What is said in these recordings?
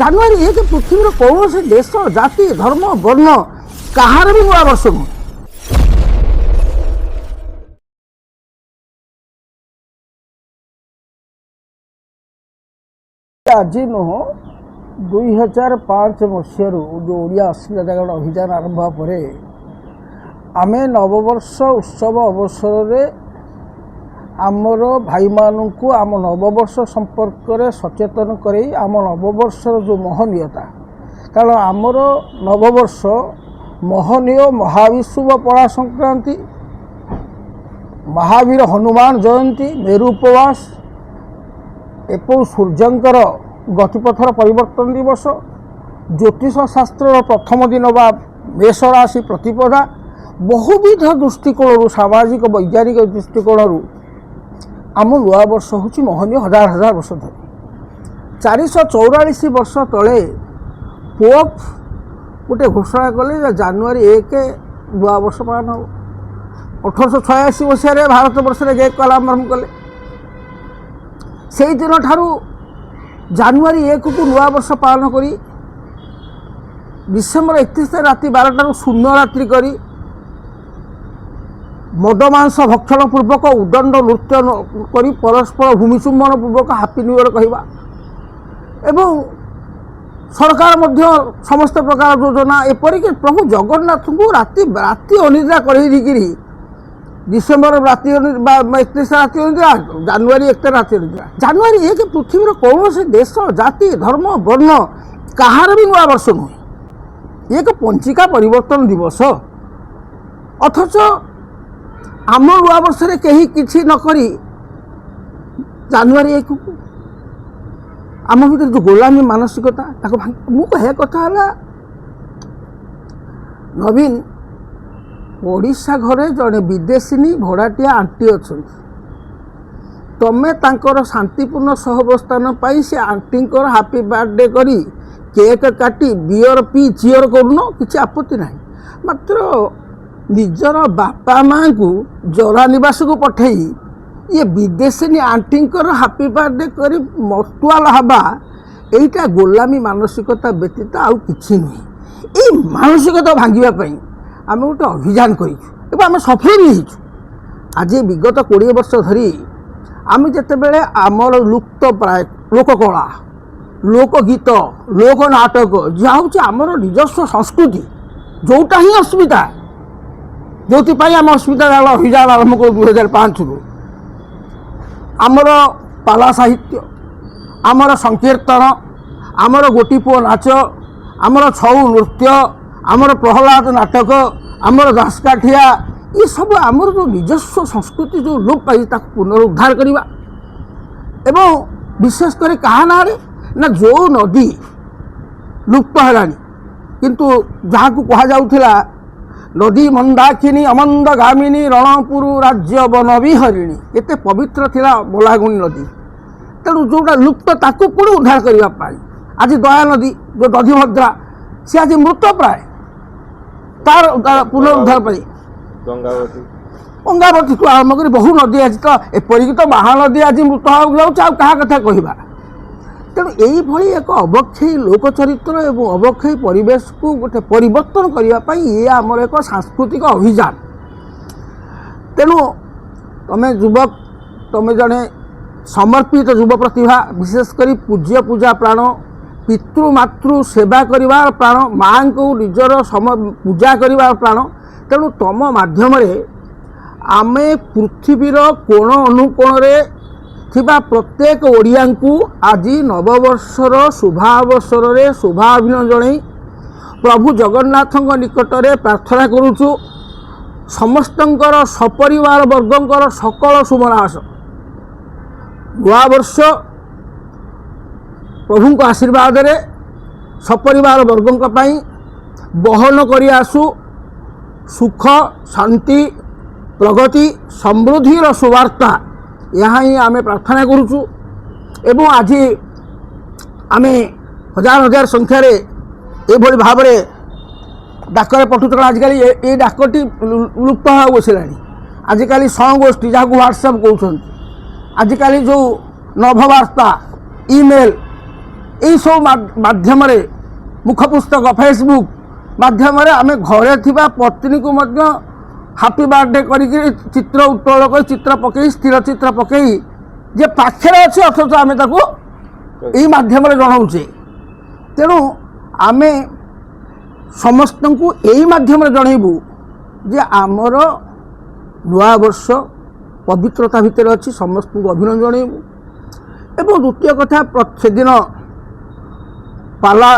ଜାନୁଆରୀ 1 ପୃଥିବୀର କୌଣସି ଦେଶ ଜାତି ଧର୍ମ ବର୍ଣ୍ଣ କାହାର ବି ନୂଆ ବର୍ଷ ନୁହେଁ। ଆଜି ନୁହଁ 2005 ମସିହାରୁ ଯେଉଁ ଓଡ଼ିଆ ଅସ୍ମିତା ଜାଗରଣ ଅଭିଯାନ ଆରମ୍ଭ ହେବା ପରେ ଆମେ ନବବର୍ଷ ଉତ୍ସବ ଅବସରରେ ଆମର ଭାଇମାନଙ୍କୁ ଆମ ନବବର୍ଷ ସମ୍ପର୍କରେ ସଚେତନ କରେଇ ଆମ ନବବର୍ଷର ଯେଉଁ ମହନୀୟତା, କାରଣ ଆମର ନବବର୍ଷ ମହନୀୟ ମହାବିଷୁବ ପଣା ସଂକ୍ରାନ୍ତି, ମହାବୀର ହନୁମାନ ଜୟନ୍ତୀ, ମେରୁ ଉପବାସ ଏବଂ ସୂର୍ଯ୍ୟଙ୍କର ଗତିପଥର ପରିବର୍ତ୍ତନ ଦିବସ, ଜ୍ୟୋତିଷ ଶାସ୍ତ୍ରର ପ୍ରଥମ ଦିନ ବା ମେଷ ରାଶି ପ୍ରତିପଦା, ବହୁବିଧ ଦୃଷ୍ଟିକୋଣରୁ ସାମାଜିକ ବୈଜ୍ଞାନିକ ଦୃଷ୍ଟିକୋଣରୁ ଆମ ନୂଆବର୍ଷ ହେଉଛି ମହନୀୟ। ହଜାର ହଜାର ବର୍ଷ ଧରି 444 ବର୍ଷ ତଳେ ପୋପ୍ ଗୋଟେ ଘୋଷଣା କଲେ ଯେ ଜାନୁଆରୀ 1 ନୂଆବର୍ଷ ପାଳନ ହେବ। 1886 ମସିହାରେ ଭାରତବର୍ଷରେ ଗେକ୍ କଲାମ ଆରମ୍ଭ କଲେ। ସେଇଦିନ ଠାରୁ ଜାନୁଆରୀ 1କୁ ନୂଆବର୍ଷ ପାଳନ କରି ଡିସେମ୍ବର 31 ରାତି 12ଟାରୁ ଶୂନ୍ୟ ରାତ୍ରି କରି ମଦ ମାଂସ ଭକ୍ଷଣ ପୂର୍ବକ ଉଦଣ୍ଡ ନୃତ୍ୟ କରି ପରସ୍ପର ଭୂମିଚୁମ୍ବନ ପୂର୍ବକ ହାପି ନ୍ୟୁ ଇୟର କହିବା ଏବଂ ସରକାର ମଧ୍ୟ ସମସ୍ତ ପ୍ରକାର ଯୋଜନା ଏପରିକି ପ୍ରଭୁ ଜଗନ୍ନାଥଙ୍କୁ ରାତି ଅନିଦ୍ରା କରିକିରି ଡିସେମ୍ବର ରାତି 31 ରାତି ଅନିଦ୍ରା, ଜାନୁଆରୀ 1 ରାତି ଅନିଦ୍ରା। ଜାନୁଆରୀ 1 ପୃଥିବୀର କୌଣସି ଦେଶ ଜାତି ଧର୍ମ ବର୍ଣ୍ଣ କାହାର ବି ନୂଆ ବର୍ଷ ନୁହେଁ। ଏକ ପଞ୍ଚିକା ପରିବର୍ତ୍ତନ ଦିବସ। ଅଥଚ ଆମ ନୂଆବର୍ଷରେ କେହି କିଛି ନ କରି ଜାନୁଆରୀ 1କୁ ଆମ ଭିତରେ ଯେଉଁ ଗୋଲାମୀ ମାନସିକତା ତାକୁ ମୁଁ କହିବା କଥା ହେଲା, ନବୀନ ଓଡ଼ିଶା ଘରେ ଜଣେ ବିଦେଶିନୀ ଭଡ଼ାଟିଆ ଆଣ୍ଟି ଅଛନ୍ତି। ତମେ ତାଙ୍କର ଶାନ୍ତିପୂର୍ଣ୍ଣ ସହାବସ୍ଥାନ ପାଇଁ ସେ ଆଣ୍ଟିଙ୍କର ହାପି ବାର୍ଥଡେ କରି କେକ୍ କାଟି ବିୟର ପିଇ ଚିୟର କରୁନ, କିଛି ଆପତ୍ତି ନାହିଁ। ମାତ୍ର ନିଜର ବାପା ମାଆଙ୍କୁ ଜରା ନିବାସକୁ ପଠାଇ ଇଏ ବିଦେଶିନୀ ଆଣ୍ଟିଙ୍କର ହାପି ବାର୍ଥଡେ କରି ମତୁଆଲ ହେବା, ଏଇଟା ଗୋଲାମୀ ମାନସିକତା ବ୍ୟତୀତ ଆଉ କିଛି ନୁହେଁ। ଏଇ ମାନସିକତା ଭାଙ୍ଗିବା ପାଇଁ ଆମେ ଗୋଟେ ଅଭିଯାନ କରିଛୁ ଏବଂ ଆମେ ସଫଳ ବି ହେଇଛୁ। ଆଜି ବିଗତ 20 ବର୍ଷ ଧରି ଆମେ ଯେତେବେଳେ ଆମର ଲୁପ୍ତ ପ୍ରାୟ ଲୋକକଳା, ଲୋକଗୀତ, ଲୋକନାଟକ ଯାହା ହେଉଛି ଆମର ନିଜସ୍ୱ ସଂସ୍କୃତି, ଯେଉଁଟା ହିଁ ଅସ୍ମିତା, ଯେଉଁଥିପାଇଁ ଆମେ ଅସ୍ମିତା ଜାଗରଣ ଅଭିଯାନ ଆରମ୍ଭ କରୁ 2005ରୁ। ଆମର ପାଲା ସାହିତ୍ୟ, ଆମର ସଂକୀର୍ତ୍ତନ, ଆମର ଗୋଟିପୁଅ ନାଚ, ଆମର ଛଉ ନୃତ୍ୟ, ଆମର ପ୍ରହ୍ଲାଦ ନାଟକ, ଆମର ଦାସକାଠିଆ, ଏସବୁ ଆମର ଯେଉଁ ନିଜସ୍ୱ ସଂସ୍କୃତି ଯେଉଁ ଲୋପ ପାଇଛି ତାକୁ ପୁନରୁଦ୍ଧାର କରିବା ଏବଂ ବିଶେଷ କରି କାହା ନାଁରେ ନା ଯେଉଁ ନଦୀ ଲୁପ୍ତ ହେଲାଣି କିନ୍ତୁ ଯାହାକୁ କୁହାଯାଉଥିଲା ନଦୀ ମନ୍ଦାକିନୀ ଅମନ୍ଦ ଗାମିନୀ ରଣପୁର ରାଜ୍ୟ ବନ ବିହରିଣୀ, କେତେ ପବିତ୍ର ଥିଲା ବୋଲାଗୁଣି ନଦୀ। ତେଣୁ ଯେଉଁଟା ଲୁପ୍ତ ତାକୁ ପୁଣି ଉଦ୍ଧାର କରିବା ପାଇଁ ଆଜି ଦୟା ନଦୀ ଯେଉଁ ଦଧିଭଦ୍ରା ସେ ଆଜି ମୃତ ପ୍ରାୟ, ତାର ପୁନରୁଦ୍ଧାର ପାଇଁ ଗଙ୍ଗାବତୀଠୁ ଆରମ୍ଭ କରି ବହୁ ନଦୀ ଆଜି ତ ଏପରିକି ତ ମହାନଦୀ ଆଜି ମୃତ ହେବାକୁ ଯାଉଛି, ଆଉ କାହା କଥା କହିବା। ତେଣୁ ଏଇଭଳି ଏକ ଅବକ୍ଷୟୀ ଲୋକଚରିତ୍ର ଏବଂ ଅବକ୍ଷୟୀ ପରିବେଶକୁ ଗୋଟେ ପରିବର୍ତ୍ତନ କରିବା ପାଇଁ ଇଏ ଆମର ଏକ ସାଂସ୍କୃତିକ ଅଭିଯାନ। ତେଣୁ ତମେ ଯୁବକ, ତମେ ଜଣେ ସମର୍ପିତ ଯୁବ ପ୍ରତିଭା, ବିଶେଷ କରି ପୂଜ୍ୟ ପୂଜା ପ୍ରାଣ, ପିତୃମାତୃ ସେବା କରିବାର ପ୍ରାଣ, ମାଆଙ୍କୁ ନିଜର ପୂଜା କରିବାର ପ୍ରାଣ। ତେଣୁ ତମ ମାଧ୍ୟମରେ ଆମେ ପୃଥିବୀର କୋଣ ଅନୁକୋଣରେ ଥିବା ପ୍ରତ୍ୟେକ ଓଡ଼ିଆଙ୍କୁ ଆଜି ନବବର୍ଷର ଶୁଭାବସରରେ ଶୁଭାଭିନନ୍ଦନ ଜଣାଇ ପ୍ରଭୁ ଜଗନ୍ନାଥଙ୍କ ନିକଟରେ ପ୍ରାର୍ଥନା କରୁଛୁ ସମସ୍ତଙ୍କର ସପରିବାର ବର୍ଗଙ୍କର ସକଳ ଶୁଭନାଶ। ନୂଆବର୍ଷ ପ୍ରଭୁଙ୍କ ଆଶୀର୍ବାଦରେ ସପରିବାର ବର୍ଗଙ୍କ ପାଇଁ ବହନ କରି ଆସୁ ସୁଖ ଶାନ୍ତି ପ୍ରଗତି ସମୃଦ୍ଧିର ସୁବାର୍ତ୍ତା, ଏହା ହିଁ ଆମେ ପ୍ରାର୍ଥନା କରୁଛୁ। ଏବଂ ଆଜି ଆମେ ହଜାର ହଜାର ସଂଖ୍ୟାରେ ଏଭଳି ଭାବରେ ଡାକରେ ପଠୁଛୁ, କାରଣ ଆଜିକାଲି ଏ ଡାକଟି ଲୁପ୍ତ ହେବାକୁ ବସିଲାଣି। ଆଜିକାଲି ସଂଗୋଷ୍ଠୀ ଯାହାକୁ ହ୍ୱାଟ୍ସଆପ୍ କହୁଛନ୍ତି, ଆଜିକାଲି ଯେଉଁ ନଭବାର୍ତ୍ତା, ଇମେଲ୍, यही सब माध्यम मुखपुस्तक फेसबुक माध्यम आम घरे थी पत्नी को हापी बर्थडे करी चित्र उत्तोलन कर चित्र पकई स्थिर चित्र पकई जे पाखे अच्छे अथच आम यही माध्यम जनाऊे तेणु आम समस्त को यही माध्यम जनइबू जे आमर नुआ वर्ष पवित्रता भितर अच्छी समस्त को अभिनंदन जनइबू एवं द्वितीय कथा से दिन पाला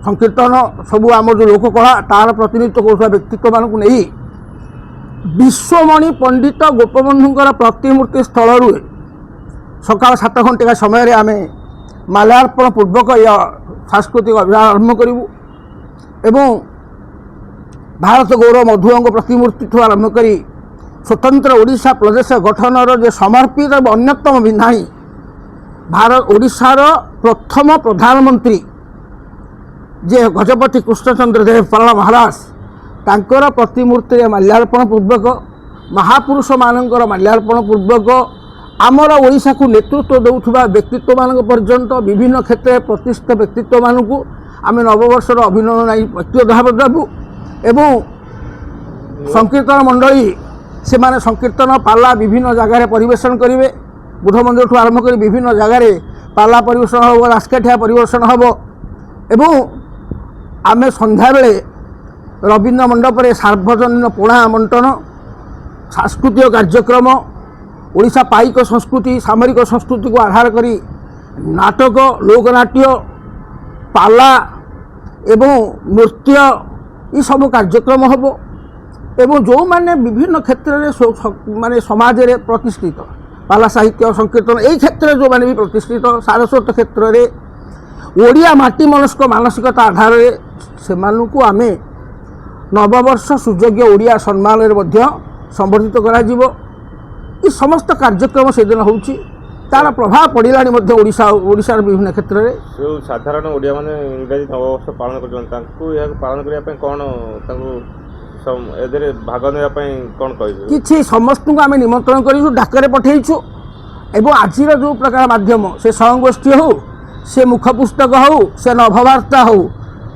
संकीर्तन सबू आम जो लोककला तार प्रतिनिधित्व करुवा व्यक्तित्व मानक नहीं विश्वमणि पंडित गोपबंधुंकर प्रतिमूर्ति स्थल सकाल 7 घंटा समय आम माल्यार्पण पूर्वक यह सांस्कृतिक अभियान आरंभ करूँ एवं भारत गौरव मधुओं प्रतिमूर्ति आरंभ कर स्वतंत्र ओडिशा प्रदेश गठनर जो समर्पित अन्यतम विधायी भारत ओडिशार प्रथम प्रधानमंत्री जे गजपति कृष्णचंद्र देव पाला महाराज तांकर प्रतिमूर्ति माल्यार्पण पूर्वक महापुरुष मानकर माल्यार्पण पूर्वक आमर ओडिशा को नेतृत्व देउथुबा व्यक्तित्व मान पर्यंत विभिन्न क्षेत्र में प्रतिष्ठित व्यक्तित्व मानक आम नववर्षर अभिनंदन व्यक्तिगत भाव देबू एवं संकीर्तन मंडली से माने संकीर्तन पाला विभिन्न जगार परिवेशन करेंगे बुध मंदिर ठू आरंभ कर विभिन्न जगार पाला परिवेशन हम रासकाठिया परिवेशन हम एवं आम संध्या बेले रवीन्द्र मंडप में सार्वजनीन पोणा बंटन सांस्कृतिक कार्यक्रम ओडिशा पाइक संस्कृति सामरिक संस्कृति को आधार करी नाटक लोकनाट्य पाला एवं नृत्य ये सब कार्यक्रम हम एवं जो माने विभिन्न क्षेत्र में माने समाज रे प्रतिष्ठित पाला साहित्य संकीर्तन यही क्षेत्र जो माने भी प्रतिष्ठित सारस्वत क्षेत्र में ओडिया माटी मनस्क मानसिकता आधार से आम नववर्ष सुयोग्य ओडिया सम्मान संबर्धित कर समस्त कार्यक्रम से दिन होची तार प्रभाव पड़ानी ओडिशार विभिन्न क्षेत्र में जो साधारण ओडिया माने इंग्राजी नववर्ष पालन कर पालन करने कौन भाग नापी कौन कह कि समस्त को आम निमंत्रण कर डाकरे पठेचु एवं आज जो प्रकार माध्यम से संगोष्ठी हो से मुखपुस्तक हो से नभवार्ता हो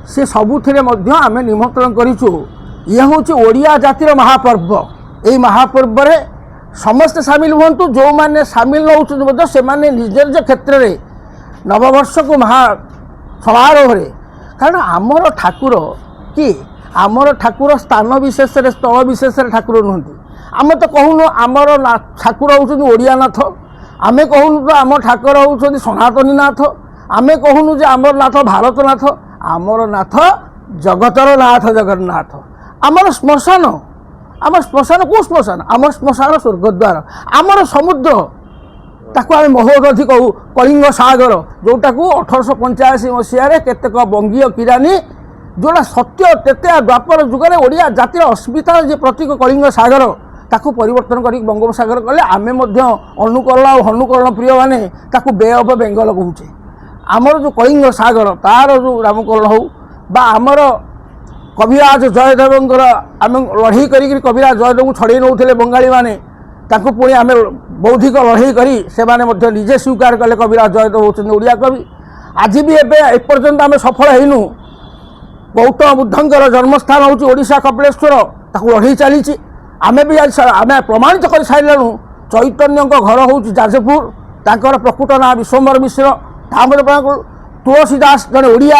से सबुथिरे आम निमंत्रण करूँ ये हूँ ओडिया जातिर महापर्व यही महापर्व रे समस्त सामिल हूँ जो मैंने सामिल नौ से निज निज क्षेत्र में नववर्ष को महा समारोह कारण आमर ठाकुर कि आमर ठाकुर स्थान विशेष स्थल विशेष ठाकुर नुहति आम तो कहूनु आमर ठाकुर होउछन ओडियानाथ आमे कहूनु तो आम ठाकुर होउछन सनातनी नाथ आमे कहूनु जे आमर नाथ भारतनाथ आमर नाथ जगतर नाथ जगन्नाथ आमर श्मशान को श्मशान आम श्मशान स्वर्गद्वार आमर समुद्र ताको आम महोदधि कहू कलिंग सागर जोटा को 1885 मसीह केतेक बंगीय किरानी जोड़ा सत्य तेते द्वापर जुगे ओडिया जातिर अस्मिता जे प्रतीक कलिंग सागर ताकू परिवर्तन कर बंगोपसागर कले आमे अनुकरण और हनुकरण प्रिय माने ताकू बे ऑफ बेंगल कहूचे आमर जो कलिंग सागर तार जो नामकरण हो बा आमर कविराज जयदेव आम लड़ई कर कविराज जयदेव को छड़े नौले बंगाली माने ताकू पुणी आम बौद्धिक लड़ई करी से माने निजे स्वीकार कले कविराज जयदेव होते ओडिया कवि आज भी एपर्यंत आम सफल होइनु गौतम बुद्धंकर जन्मस्थान हूँ ओडिशा कपिलेश्वर ताकू लड़ई चली आम भी आम प्रमाणित कर सारू चैतन्य घर हूँ जाजपुर तांकर प्रकृत ना विश्वम्बर मिश्र तुलसीदास जड़े ओडिया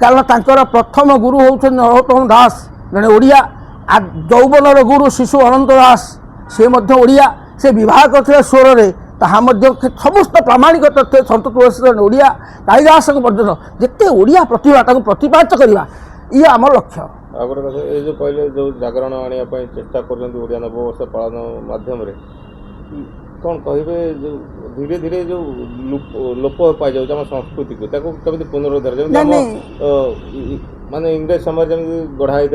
कारण तांकर प्रथम गुरु हूँ नरोत्तम दास जड़े ओडिया यौवनर गुरु शिशु अनंत दास से ओडिया से विवाह करते स्वर में ताहा समस्त प्रामाणिक तथ्य सत तुलसी ओडिया कालिदास पर्यटन जिते ओडिया प्रतिभा प्रतिपादित करवा ये आम लक्ष्य आगर कथा ये जो पहले जो जागरण आने चेष्टा कर ओडिया नववर्ष पालन माध्यम कौन कहे जो धीरे धीरे जो लोप पाई जाऊँ संस्कृति को कमी पुनरुद्धार माने इंग्रेज समय जमी गढ़ाई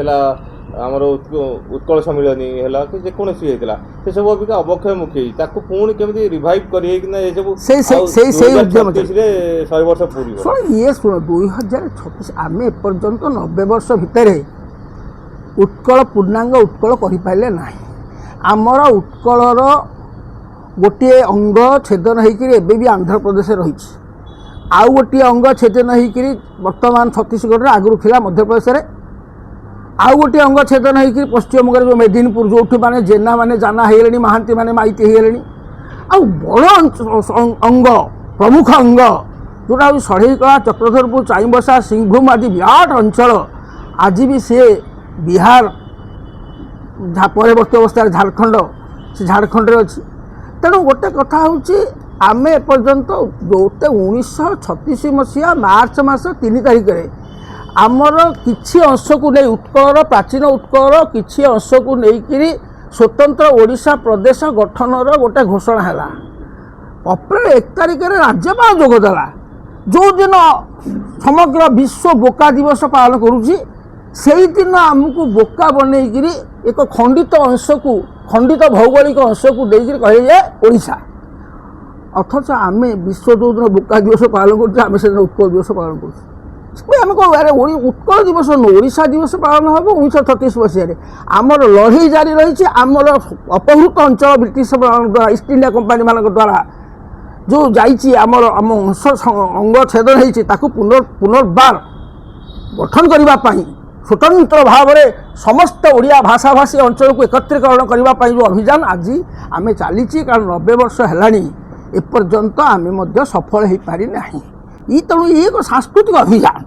आमर उत्कल सम्मिलनी है कि जेकोसी होता से सब अबिका अवक्षय मुखी पुणी केमी रिवाइव कर वर्ष पूरी ये शुण 2036 आम एपर्यंत 90 वर्ष भितर उत्कल पूर्णांग उत्कल कर ना आमर उत्कलर गोटे अंग छेदन होकर भी आंध्र प्रदेश रही आउ गोटे अंग छेदन होकर बर्तमान छत्तीसगढ़ आगुरी थिला मध्यप्रदेश में आउ गोटे अंग छेदन होकर पश्चिमबंग जो मेदिनीपुर जो मैंने जेना मैंने जाना हो महांती मैंने माइती हो आउ बड़ अंग प्रमुख अंग जोटा षढ़ीकला चक्रधरपुर चाईबसा सिंहभूम आदि विराट अंचल आज भी सी बिहार परवर्ती अवस्था झारखंड से झारखंड अच्छी तेणु गोटे कथा हूँ आम एपर्यंत जोते 1936 मसीहा मार्च मास 3 तारिख आमर किछि अंश को नहीं उत्कलर प्राचीन उत्कलर किछि अंश को लेकिन स्वतंत्र ओडिशा प्रदेश गठनर गोटे घोषणा है अप्रैल 1 तारिख राज्यपाल जोगदेला जो दिन समग्र विश्व बोका दिवस पालन करुच्ची से दिन आमको बोका बनईकि एक खंडित अंश को खंडित भौगोलिक अंश को देकर कहे ओडिशा अथच आम विश्व जो दिन बोका दिवस पालन करें से उत्कल दिवस पालन करें कौन अरे उत्कल दिवस नुह ओडिशा दिवस पालन हम 1936 मसीह आमर लड़ई जारी रही आमर अपहृत अंचल ब्रिटिश द्वारा ईस्ट इंडिया कंपानी मान द्वारा जो जाइए आमर आम अंश अंग छेदन होती पुनर्बार गठन करने स्वतंत्र भाव में समस्त ओडिया भाषाभाषी अंचल को एकत्रीकरण करने जो अभियान आज आम चली कारण 90 वर्ष है एपर्यंत आम सफल हो पारि ना तेणु ये एक सांस्कृतिक अभियान।